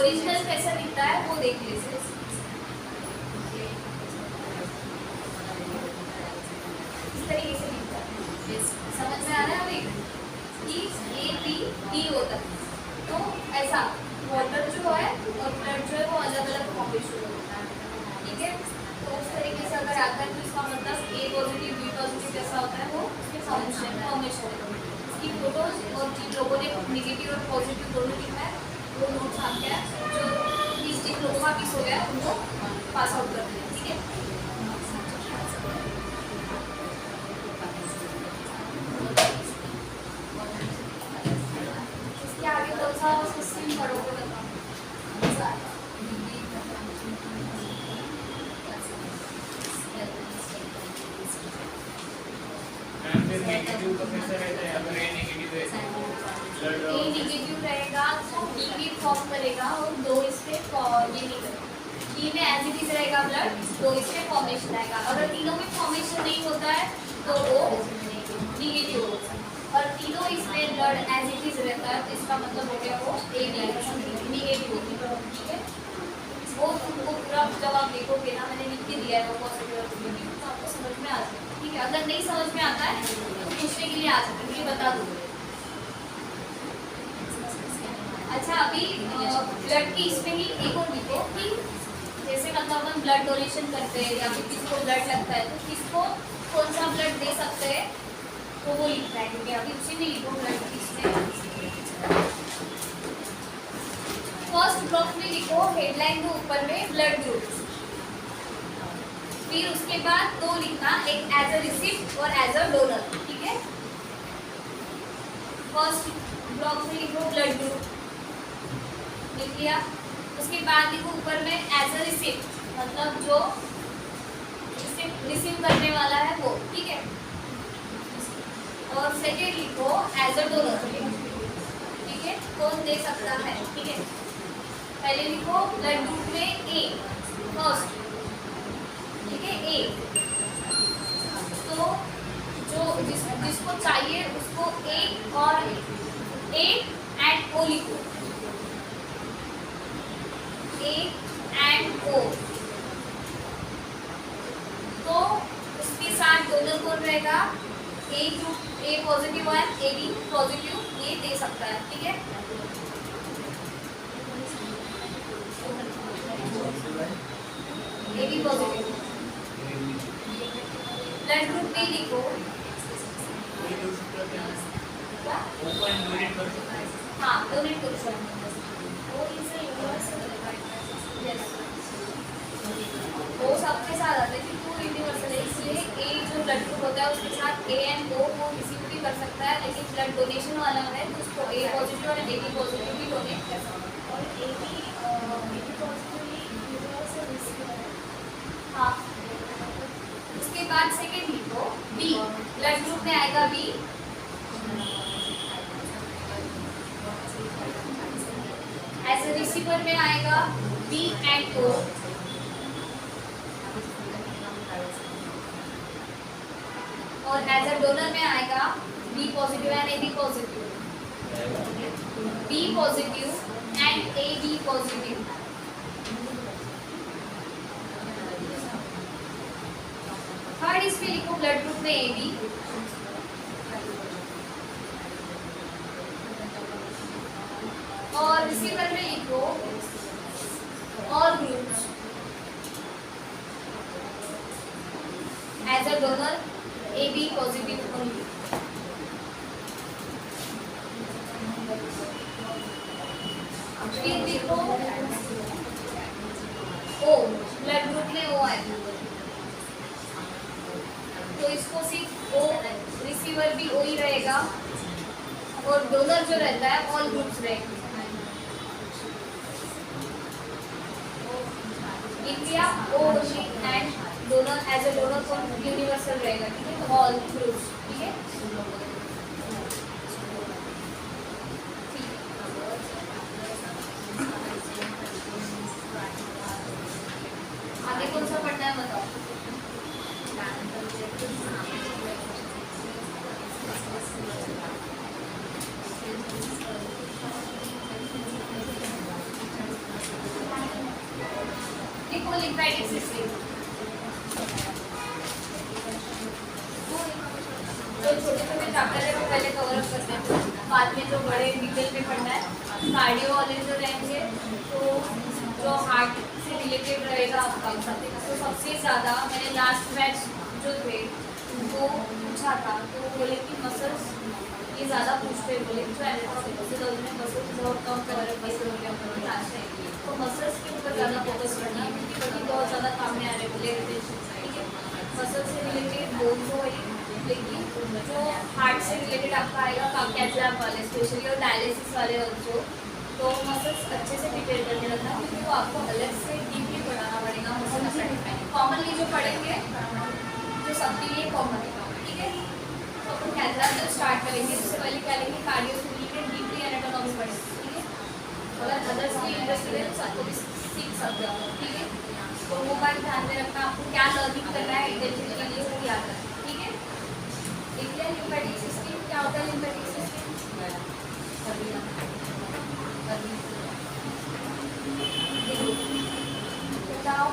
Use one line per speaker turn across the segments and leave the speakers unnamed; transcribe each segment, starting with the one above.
Original कैसा दिखता है वो देख लीजिए। इस तरीके से दिखता है, समझ में आ रहा है अभी कि ए बी डी होता है। तो ऐसा वाटर जो है और ब्लड जो है वो अलग अलग फॉर्मेशन होता है, ठीक है। तो उस तरीके से अगर आता है तो इसका मतलब ए पॉजिटिव बी पॉजिटिव कैसा होता है वो उसके फॉर्मेशन है। इसकी फोटोज और जिन लोगों ने निगेटिव और पॉजिटिव दोनों लिखा है वो नोट्स आ गया, जो 20 लोगों का मिस हो गया उनको पास आउट कर दें, ठीक है। इसके आगे कौन सा सिस्टम पढ़ोगे बताओ।
नेगेटिव तो कैसे रहता है? अगर ए नेगेटिव है तो
ए नेगेटिव रहेगा तो बी भी फॉर्म करेगा और दो इसमें ये नहीं करेगा। बी में एज इट इज रहेगा ब्लड, तो इसमें फॉर्मेशन आएगा। अगर तीनों में फॉर्मेशन नहीं होता है तो वो नेगेटिव होता है, और तीनों इसमें ब्लड एज इट इज रहता है तो इसका मतलब हो गया वो ए नेगेटिव होगी, ठीक है। वो तुमको पूरा जब आप देखोगे ना, मैंने लिख के दिया है वो पॉजिटिव और नेगेटिव, तो आपको समझ में आ जाएगा, ठीक है। अगर नहीं समझ में आता है तो पूछने के लिए आ सकते हैं, मुझे बता दो। अच्छा, अभी ब्लड की इसमें ही एक और लिखो कि जैसे मतलब अपन ब्लड डोनेशन करते हैं या फिर किसी को ब्लड लगता है तो किसको कौन सा ब्लड दे सकते हैं तो वो लिखना है, क्योंकि अभी उसी में लिखो ब्लड की इसमें। फर्स्ट ब्लॉक में लिखो हेडलाइन के ऊपर में ब्लड ग्रुप, फिर उसके बाद दो लिखना, एक एज अ रिसिप्ट और एज अ डोनर, ठीक है। फर्स्ट ब्लॉक में लिखो ब्लड ग्रुप, लिख लिया। उसके बाद लिखो ऊपर में एज अ रिसिप्ट, मतलब जो रिसीव करने वाला है वो, ठीक है। और सेकेंड लिखो एज अ डोनर, ठीक है, कौन दे सकता है, ठीक है। पहले लिखो ब्लड ग्रुप में ए फर्स्ट, ठीक है, ए। तो जो जिसको चाहिए उसको ए और ए एंड ओ लिखो, ए एंड ओ। तो उसके साथ डोनर कौन रहेगा, ए ग्रुप, ए पॉजिटिव और ए बी पॉजिटिव, ये दे सकता है, ठीक है। A B positive blood group B लिखो, हाँ डोनेट कर सकते हैं, वो सबके साथ आता है कि वो यूनिवर्सल है, इसलिए ए जो ब्लड ग्रुप होता है उसके साथ ए एंड ओ वो रिसीव भी कर सकता है, लेकिन ब्लड डोनेशन वाला है तो उसको ए पॉजिटिव और ए बी पॉजिटिव भी डोनेट कर सकता है। और A B positive universal receive है, हाँ। उसके बाद सेकेंड लिखो बी, ब्लड ग्रुप में आएगा बी, एज अ रिसीवर में आएगा बी एंड ओ, और एज अ डोनर में आएगा B positive and A B positive, B positive and A B positive. Third इसमें लिखो ब्लड ग्रुप में ए बी, और रिसीवर में लिखो all groups, as a donor A B positive only. फिर लिखो ओ, ब्लड ग्रुप में ओ है तो इसको सिर्फ ओ, रिसीवर भी ओ ही रहेगा, और डोनर जो रहता है ऑल ग्रुप्स रहेगा। India O and donor as a donor कौन यूनिवर्सल रहेगा, ठीक है, तो ऑल ग्रुप्स, ठीक है। आगे कौन सा पढ़ना है बताओ। lymphatic system. जो छोटे छोटे चैप्टर है वो पहले कवर अप करते हैं, बाद में जो बड़े डिटेल में पढ़ना है कार्डियो वाले जो रहेंगे, तो जो हार्ट से रिलेटेड रहेगा आपका, तो सबसे ज़्यादा मैंने लास्ट बैच जो थे उनको पूछा था, तो वो बोले कि मसल्स ये ज़्यादा पूछते बोले, जो मसल्स बहुत कम कवर अप कैसे हो गया लास्ट है, तो मसल्स के ऊपर ज़्यादा फोकस करना, क्योंकि बड़ी बहुत ज़्यादा काम में आ रहे बोले, ठीक है। मसल्स से रिलेटेड बोन तो वही, लेकिन जो हार्ट से रिलेटेड आपका आएगा कैथ लैब वाले स्पेशली और डायलिसिस वाले बच्चों, तो मसल्स अच्छे से प्रिपेयर करके रखना, क्योंकि वो आपको अलग से डीपली पढ़ाना पड़ेगा। मसल्स कॉमनली जो पढ़ेंगे जो सबके लिए कॉमन है, ठीक है। तो अपन कैथ लैब जब स्टार्ट करेंगे उससे पहले क्या लेंगे, कार्डियो से रिलेटेड डीपली एनाटॉमी पढ़ेंगे, ठीक है। अगर अदर्स की इंटरेस्ट है तो आपको भी सीख सकते हो, ठीक है। तो वो बात ध्यान में रखना, आपको क्या लर्निंग करना है इंटेंशन के लिए वो याद रखना, ठीक है। देखिए लिम्फेटिक सिस्टम क्या होता है, लिम्फेटिक सिस्टम बताओ।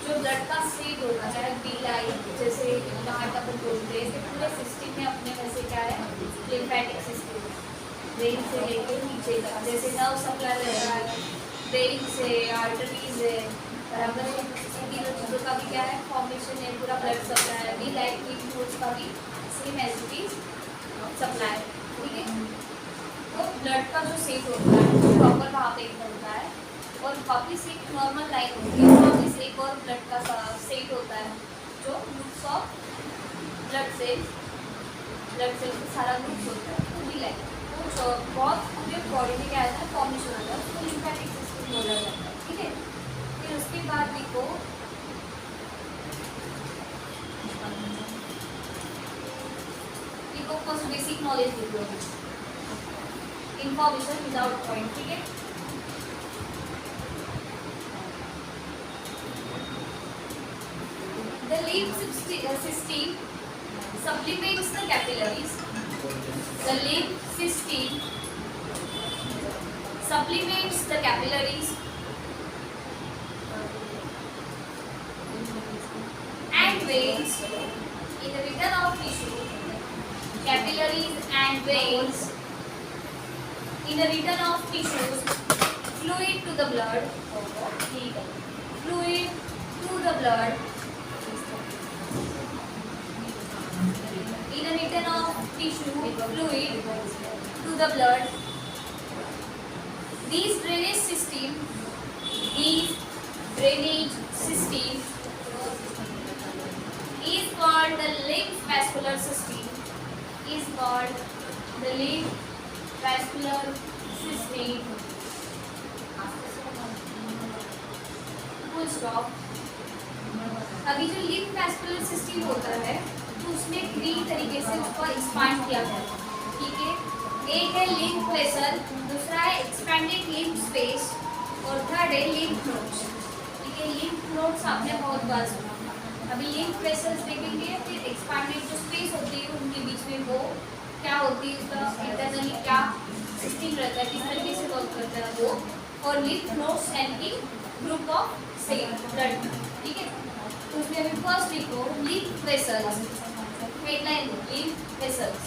जो ब्लड का सीड होता है बी लाइन, जैसे बाहर तक बोलते हैं, पूरे सिस्टम में अपने वैसे क्या है लिम्फेटिक सिस्टम, ब्रेन से लेके नीचे तक, जैसे नर्व सप्लाई रहेगा ब्रेन से, आर्टरीज है बराबर है, तीनों चीज़ों का भी क्या है फॉर्मेशन है, पूरा ब्लड सप्लाई है, बी लाइन की फ्लूइड्स का भी सेम एसिटी सप्लाई, ठीक है। तो ब्लड का जो सेट होता है प्रॉपर वहाँ पे होता है, और वापिस एक नॉर्मल लाइन होती है, वापिस एक और ब्लड का सेट होता है जो ग्रुप्स ऑफ ब्लड सेल्स का सारा ग्रुप्स होता है, तो भी लाइन तो बहुत पूरे बॉडी में क्या आता है फॉर्मेशन होता है, उसको लिम्फेटिक सिस्टम बोला जाता है, ठीक है। फिर उसके बाद देखो फर्स्ट बेसिक नॉलेज देखो, इंफॉर्मेशन विदाउट पॉइंट, ठीक है। The lymph system supplements the capillaries. The lymph system supplements the capillaries and veins in the return of tissue. Capillaries and veins in the return of tissues, fluid to the blood. Fluid to the blood. In a return of tissue fluid to the blood. These drainage system is called the lymph vascular system. Full stop. अभी जो lymph vascular system होता है तो उसमें 3 तरीके से उसको expand किया गया है, ठीक है। एक है लिम्फ वेसल, दूसरा है एक्सपैंडेड लिम्फ स्पेस, और थर्ड है लिम्फ नोड्स, ठीक है। लिम्फ नोड्स आपने बहुत बार सुना, अभी लिम्फ वेसल्स देखेंगे, फिर एक्सपैंडेड जो स्पेस होती है उनके बीच में वो क्या होती है, उसका इंटरनली क्या सिस्टम रहता है, किस तरीके से वर्क करता है वो, और लिम्फ नोड्स एंड की ग्रुप ऑफ सेम ब्लड, ठीक है। तो उसमें अभी फर्स्ट लिखो lymph vessels, headline lymph vessels.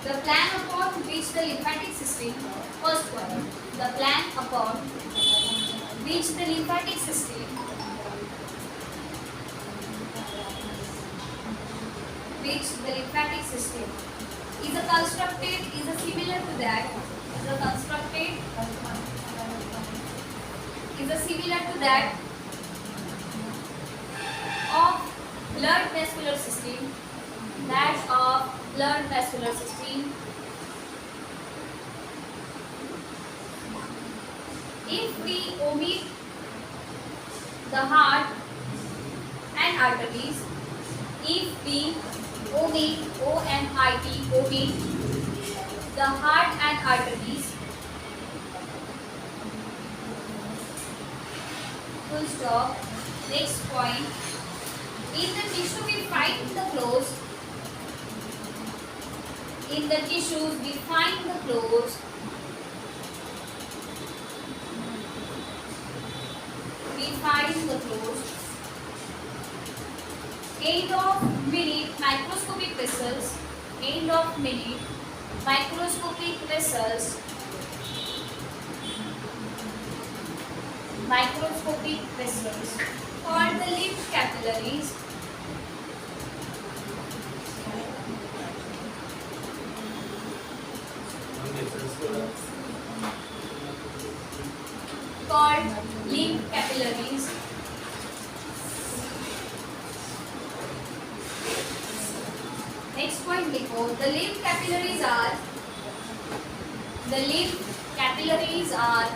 The plan upon which the lymphatic system, first one, the plan upon which the lymphatic system is similar to that of blood vascular system, if we omit the heart and arteries, if we omit the heart and arteries. Full stop. Next point. In the tissue we find the clothes. In the tissues we find the clothes. We find the clothes. End of minute microscopic vessels. End of minute microscopic vessels. Microscopic vessels called the lymph capillaries. Called lymph capillaries. Next point देखो, the lymph capillaries are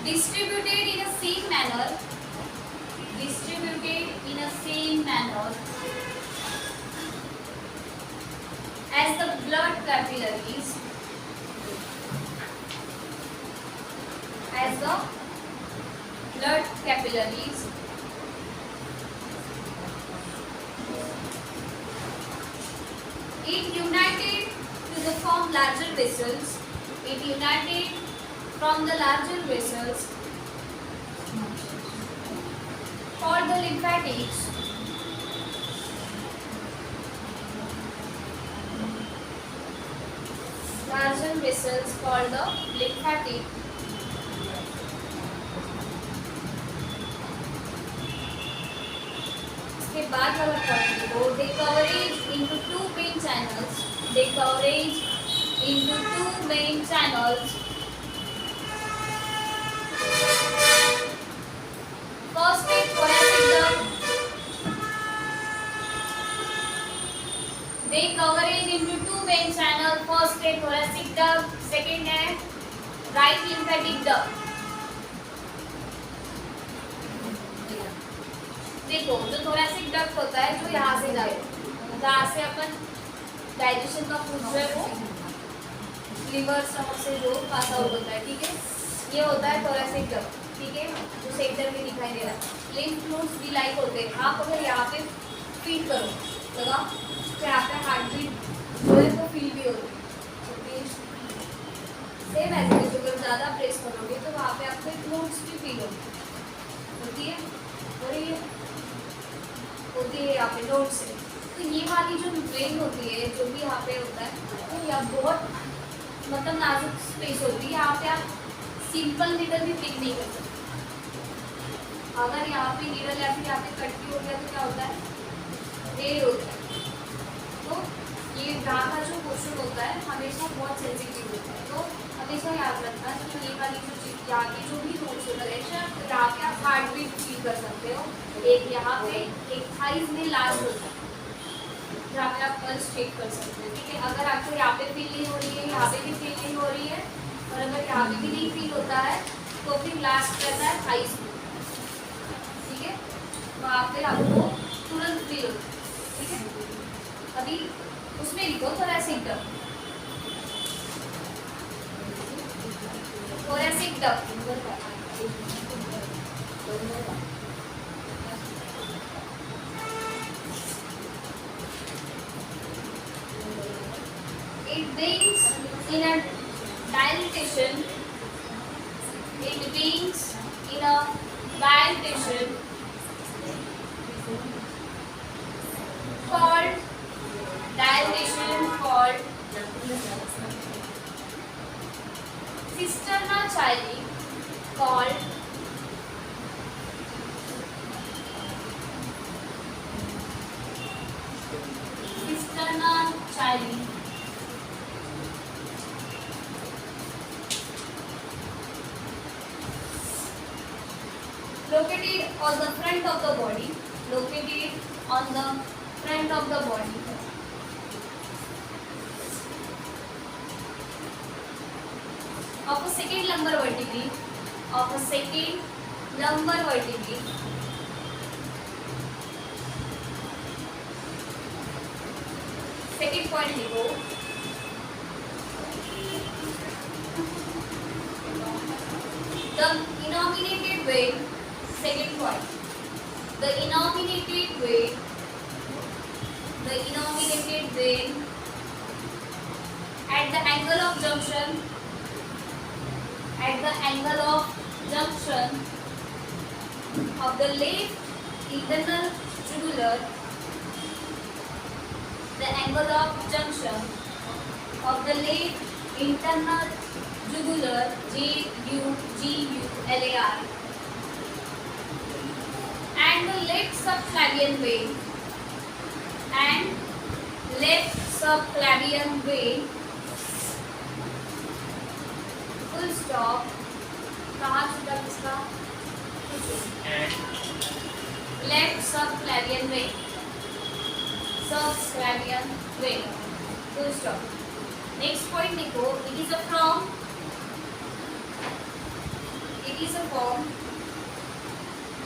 distributed in a same manner. As the blood capillaries. It united to form larger vessels. It united from the larger vessels called the lymphatics. Larger vessels called the lymphatic. इसके बाद वाला point देखो, they coverage into two main channels. First is thoracic duct. They coverage into two main channels. First है thoracic duct, second है right lymphatic duct. देखो, जो thoracic duct होता है, जो यहाँ से जाए, जहाँ से अपन डाइजेशन का फूड जो है वो लिवर स्टमक से जो पास आउट होता है, ठीक है, ये होता है thoracic duct, ठीक है, जो सेंटर में दिखाई दे रहा है। लिम्फ नोड्स भी लाइक होते हैं। आप अगर यहाँ पे फील करो, लगा तो यहाँ पे हार्ट बीट जो है वो फील भी होती है। सेम ऐसे अगर ज़्यादा प्रेस करोगे तो वहाँ पे आपको नोड्स भी फील होती है और ये होती है यहाँ पे नोड से। तो ये वाली जो ब्रेन होती है, जो भी यहाँ पे होता है, तो यहाँ बहुत मतलब नाजुक स्पेस होती है। यहाँ पे आप सिंपल नीडल भी पिक नहीं कर सकते। अगर यहाँ पे नीडल या फिर यहाँ पे कट भी हो गया तो क्या होता है, रेड होता है। तो ये जहाँ का जो पोर्शन होता है हमेशा बहुत सेंसिटिव होता है। तो हमेशा याद रखना कि ये वाली जो यहाँ की जो भी नोड्स होता है, यहाँ पे आप हार्ट बीट फील कर सकते हो। एक यहाँ पे, एक थाइज में लास्ट होता है जहाँ पे आप पल्स चेक कर सकते हो, ठीक है। अगर आपको यहाँ पे फील नहीं हो रही है, यहाँ पे भी फील नहीं हो रही है, और अगर यहाँ पे भी नहीं फील होता है तो फिर लास्ट रहता है थाइज में, ठीक है। वहाँ पे आपको तुरंत फील होता है, ठीक है। अभी उसमें लिखो thoracic duct. Thoracic duct. It brings in a dilatation. It brings in a dilatation called cisterna chyli, called cisterna chyli. Located on the front of the body. Located on the front of the body. Of a second lumbar vertebrae. Of a second lumbar vertebrae. Point लिखो, the innominated vein, second point, the innominated vein at the angle of junction of the left internal jugular, the angle of junction of the left internal jugular, jugular, and the left subclavian vein, full stop. कहाँ छूटा किसका? Left subclavian vein, full stop. Next point लिखो, it is a form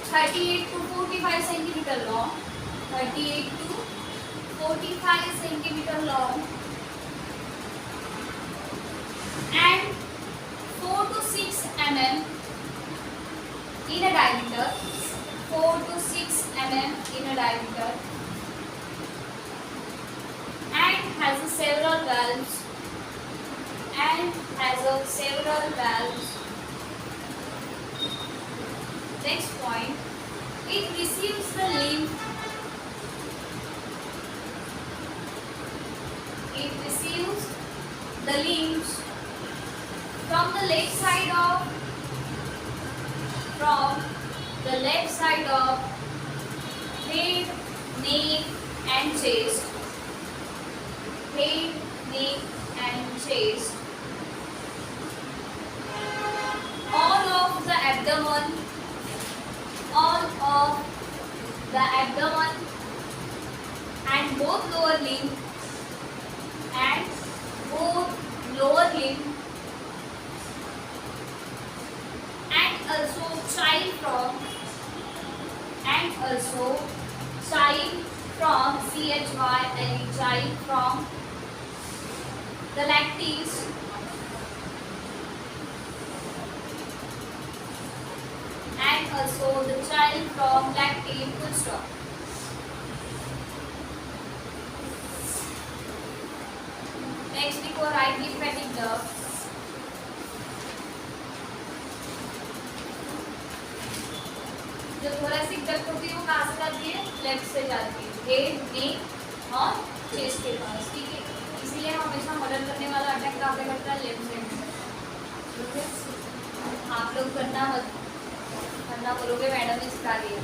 38 to 45 centimeter long, 38 to 45 centimeter long, and 4 to 6 mm in a diameter, 4 to 6 mm in a diameter, and has several valves, Next point, it receives the lymph from the left side of head, neck and chest, all of the abdomen and both lower limb and also child from child from the lacteals and also the child from lactate, full stop. Next we go right lymphatic duct. जो thoracic duct होती है वो कहाँ से जाती है? Left से जाती है, हेड, नेक और चेस्ट के पास, ठीक है। इसीलिए हमेशा मर्डर करने वाला अटैक कहाँ पे करता है? लेफ्ट साइड में। आप लोग करना बोलोगे मैडम ने सिखा दिया,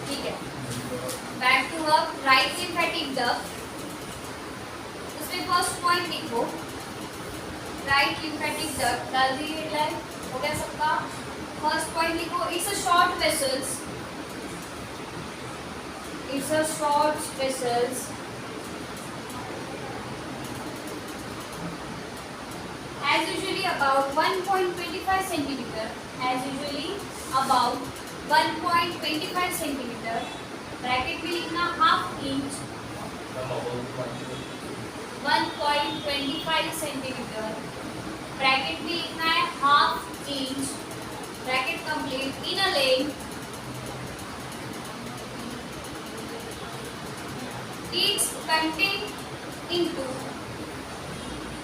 ठीक है। Back to work, right lymphatic duct, उसमें फर्स्ट पॉइंट लिखो, राइट लिम्फेटिक डक्ट डाल दी हेडलाइन, हो गया सबका। फर्स्ट पॉइंट लिखो, it's a short vessels, as usually about 1.25 centimeter, bracket में लिखना हाफ इंच, 1.25 सेंटीमीटर, ब्रैकेट में लिखना है half inch, bracket complete, in a length, it's contained into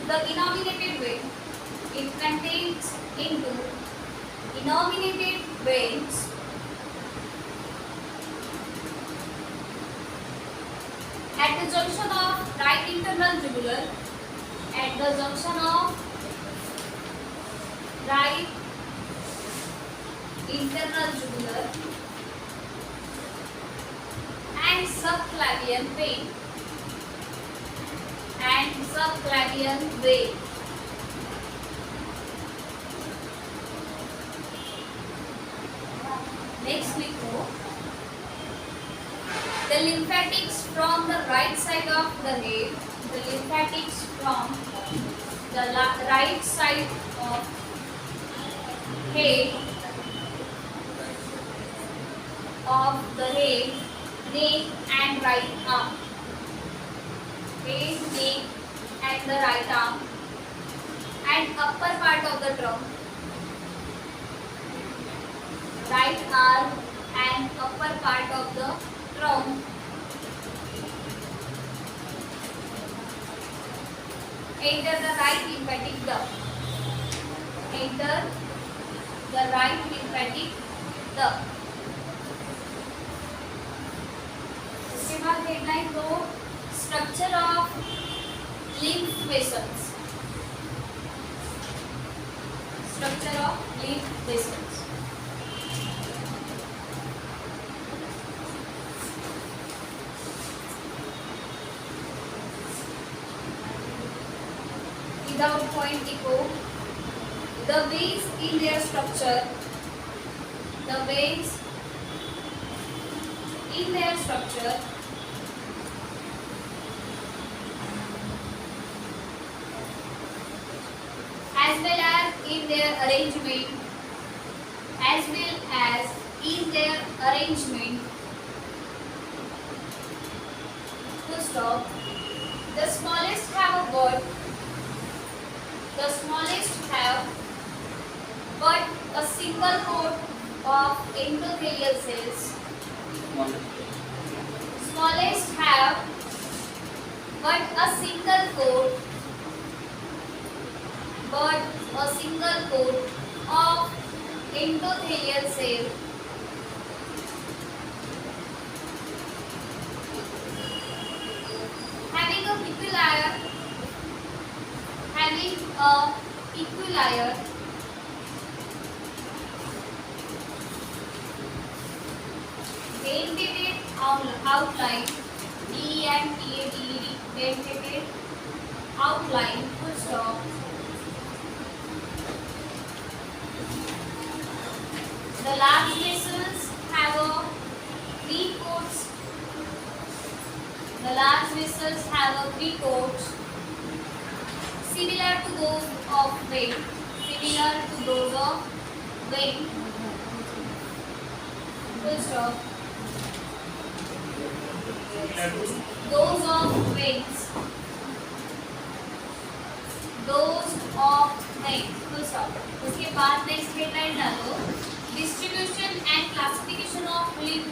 the innominated vein. It contains into innominated veins at the junction of right internal jugular, and subclavian vein, Next we go. The lymphatics from the right side of the head, neck and right arm. face, neck and the right arm and upper part of the trunk, right arm and upper part of the trunk, enter the right lymphatic duct, enter the right lymphatic duct. उसके बाद headline दो, structure of lymph vessels, structure of lymph vessels. Without point echo, the veins in their structure, the veins in their structure as well as in their arrangement, as well as in their arrangement. Full stop. The smallest have a bud. The smallest have but a single coat of endothelial cells. Smallest have but a single coat of endothelial cell. Having a equilayer dentated outline, dentated outline, full stop. The large vessels have a three coats. The large vessels have a three coats similar to those of vein. Similar to those of vein. Full stop. Those of veins. Those of veins. Full stop. उसके बाद next headline डालो, distribution and classification of lymph